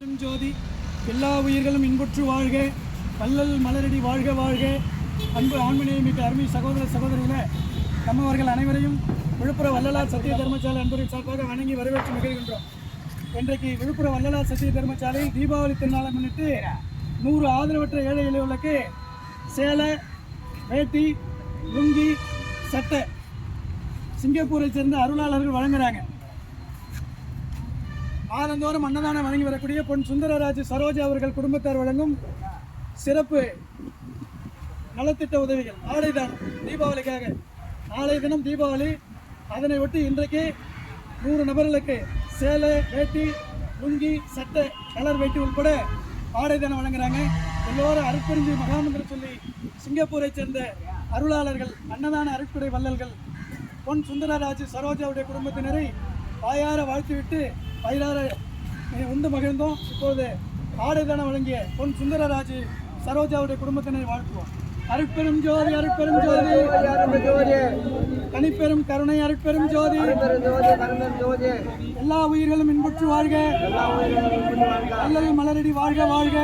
ஜோதி எல்லா உயிர்களும் இன்புற்று வாழ்க, வள்ளல் மலரடி வாழ்க வாழ்க. அன்பு ஆண்மனையை அருமை சகோதர சகோதரிகளே, நம்மவர்கள் அனைவரையும் விழுப்புரம் வள்ளலார் சத்திய தர்மசாலை அன்பரின் சார்பாக வணங்கி வரவேற்று மகிழ்கின்றோம். இன்றைக்கு விழுப்புரம் வள்ளலார் சத்திய தர்மசாலையில் தீபாவளி திருநாளை முன்னிட்டு 100 ஆதரவற்ற ஏழை எளியவர்களுக்கு சேலை, வேட்டி, லுங்கி, சட்டை சிங்கப்பூரை சேர்ந்த அருளாளர்கள் வழங்குறாங்க. ஆனந்தோறும் அன்னதானம் வழங்கி வரக்கூடிய பொன் சுந்தரராஜ் சரோஜா அவர்கள் குடும்பத்தார் வழங்கும் சிறப்பு நலத்திட்ட உதவிகள் ஆடைதானம் தீபாவளிக்காக. நாளை தினம் தீபாவளி, அதனை ஒட்டி இன்றைக்கு 100 நபர்களுக்கு சேலை, வேட்டி, லுங்கி, சட்டை, கலர் வேட்டி உட்பட ஆடைதானம் வழங்குறாங்க. எல்லோரும் அருட்பெருஞ்சி மகாமந்திரம் சொல்லி சிங்கப்பூரை சேர்ந்த அருளாளர்கள், அன்னதான அருட்படை வள்ளல்கள் பொன் சுந்தரராஜ் சரோஜாவுடைய குடும்பத்தினரை வாயார வாழ்த்துவிட்டு வயிறார உண்டு மகிழ்ந்தோம். இப்போது ஆடைதானம் வழங்கிய பொன் சுந்தரராஜ் சரோஜாவுடைய குடும்பத்தினரை வாழ்த்துவோம். அருட்பெரும் ஜோதி, அருட்பெரும் ஜோதி, தனிப்பெரும் கருணை, அருட்பெரும் ஜோதி. எல்லா உயிர்களும் இன்புற்று வாழ்க, வள்ளல் மலரடி வாழ்க வாழ்க.